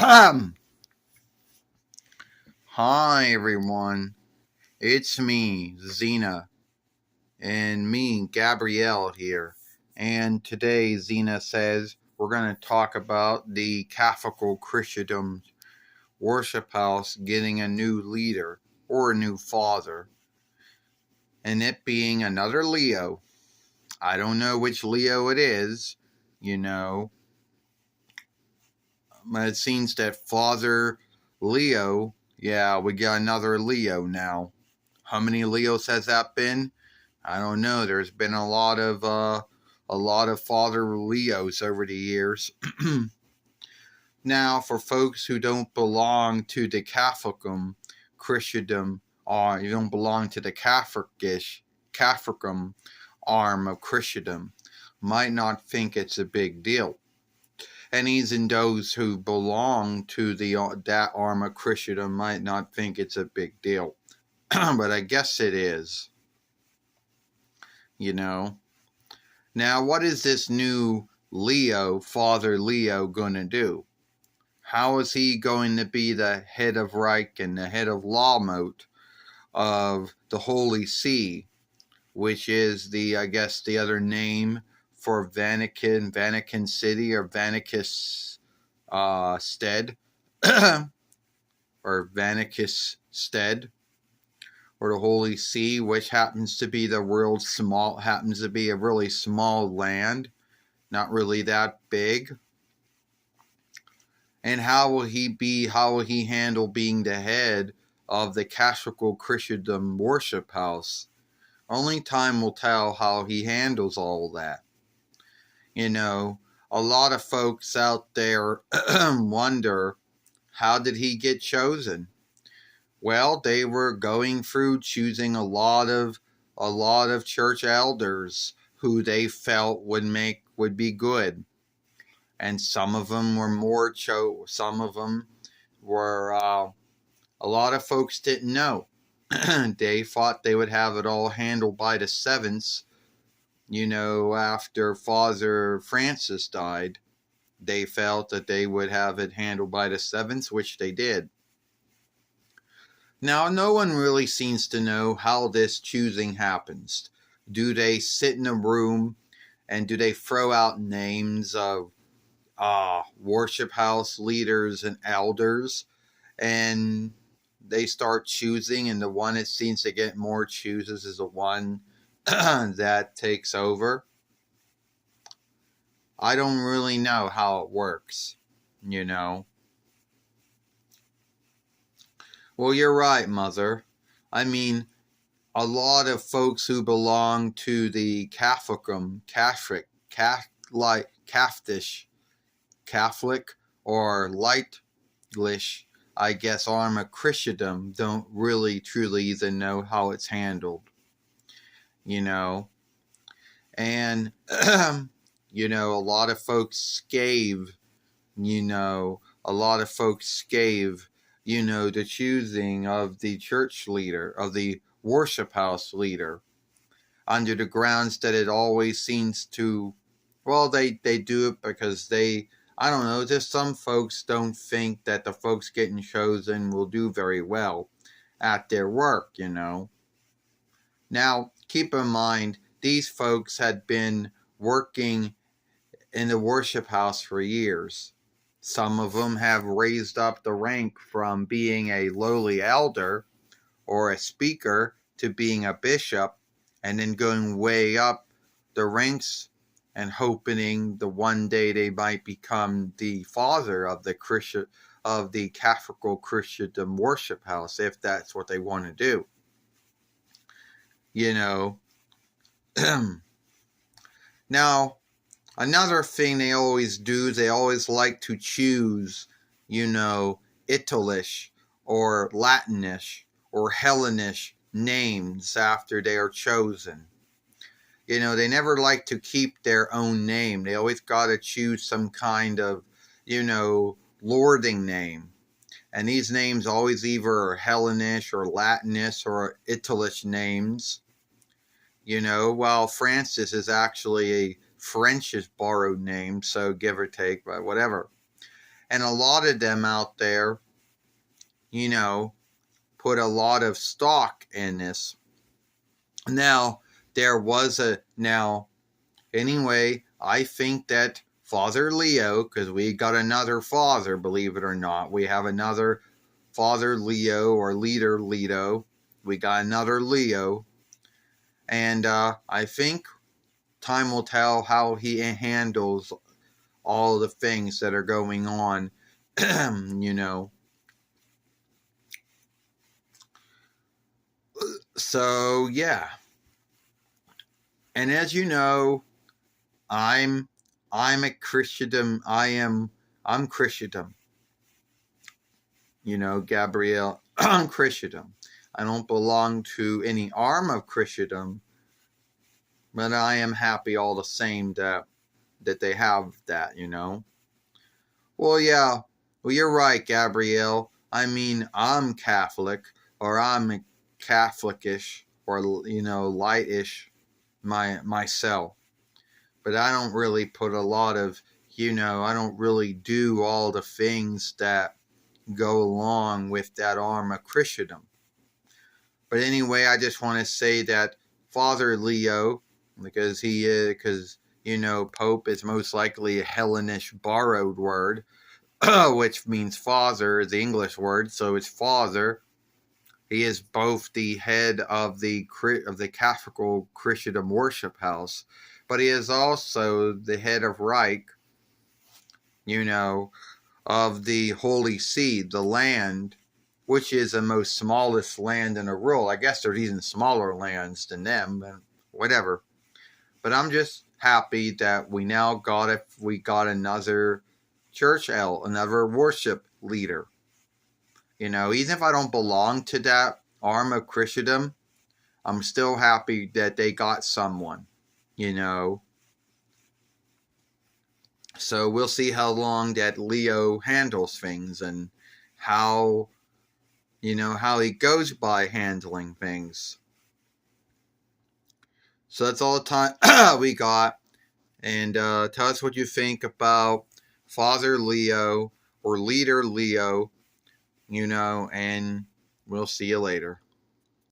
Hi everyone, it's me, XENA, and me, Gabrielle here. And today, XENA says we're going to talk about the Catholic Christendom worship house getting a new leader or a new father, and it being another Leo. I don't know which Leo it is, but it seems that Father Leo, yeah, we got another Leo now. How many Leos has that been? I don't know. There's been a lot of Father Leos over the years. Now, for folks who don't belong to the Christendom, or you don't belong to the Catholicum arm of Christendom, might not think it's a big deal. And even those who belong to that arm of Christendom might not think it's a big deal. But I guess it is. Now, what is this new Leo, Father Leo, going to do? How is he going to be the head of Reich and the head of Lawmote of the Holy See, which is the other name for Vatican City, or Vatican's Stead, or Vatican's Stead, or the Holy See, which happens to be a really small land, not really that big. And how will he handle being the head of the Catholic Christendom worship house? Only time will tell how he handles all that. A lot of folks out there wonder, how did he get chosen? Well, they were going through choosing a lot of church elders who they felt would be good. And some of them were some of them were, a lot of folks didn't know. They thought they would have it all handled by the sevenths, after Father Francis died. They felt that they would have it handled by the sevenths, which they did. Now, no one really seems to know how this choosing happens. Do they sit in a room and do they throw out names of worship house leaders and elders, and they start choosing, and the one that seems to get more chooses is the one that takes over? I don't really know how it works, Well, you're right, Mother. I mean, a lot of folks who belong to the Catholic, or Lightlish, I guess, arm of Christendom don't really truly even know how it's handled. And a lot of folks scave the choosing of the church leader, of the worship house leader, under the grounds that it always seems to, well, they do it because I don't know, just some folks don't think that the folks getting chosen will do very well at their work, Now, keep in mind, these folks had been working in the worship house for years. Some of them have raised up the rank from being a lowly elder or a speaker to being a bishop, and then going way up the ranks and hoping the one day they might become the father of the Catholic Christendom worship house, if that's what they want to do. Now, another thing they always do, they always like to choose, Italish or Latinish or Hellenish names after they are chosen. They never like to keep their own name. They always got to choose some kind of, lording name. And these names always either are Hellenish or Latinish or Italish names. While Francis is actually a French borrowed name, so give or take, but whatever. And a lot of them out there, you know, put a lot of stock in this. Now, anyway, I think that Father Leo, because we got another father, believe it or not, we have another Father Leo or Leader Leto. We got another Leo. And I think time will tell how he handles all the things that are going on, you know. So, yeah. And as you know, I'm a Christendom. I'm Christendom. You know, Gabrielle, I'm Christendom. I don't belong to any arm of Christendom, but I am happy all the same that they have that, you know. Well, yeah. Well, you're right, Gabrielle. I mean, I'm Catholic, or I'm Catholicish, or, you know, lightish myself. But I don't really put a lot of, you know, I don't really do all the things that go along with that arm of Christendom. But anyway, I just want to say that Father Leo, because you know, Pope is most likely a Hellenish borrowed word, which means father, the English word, so it's father. He is both the head of the Catholic Christendom worship house, but he is also the head of Reich, you know, of the Holy See, the land, which is the most smallest land in the world. I guess there's even smaller lands than them, but whatever. But I'm just happy that we now got another church elder, another worship leader. You know, even if I don't belong to that arm of Christendom, I'm still happy that they got someone, you know. So we'll see how long that Leo handles things and how, you know, how he goes by handling things. So that's all the time we got. And tell us what you think about Father Leo or Leader Leo, you know, and we'll see you later.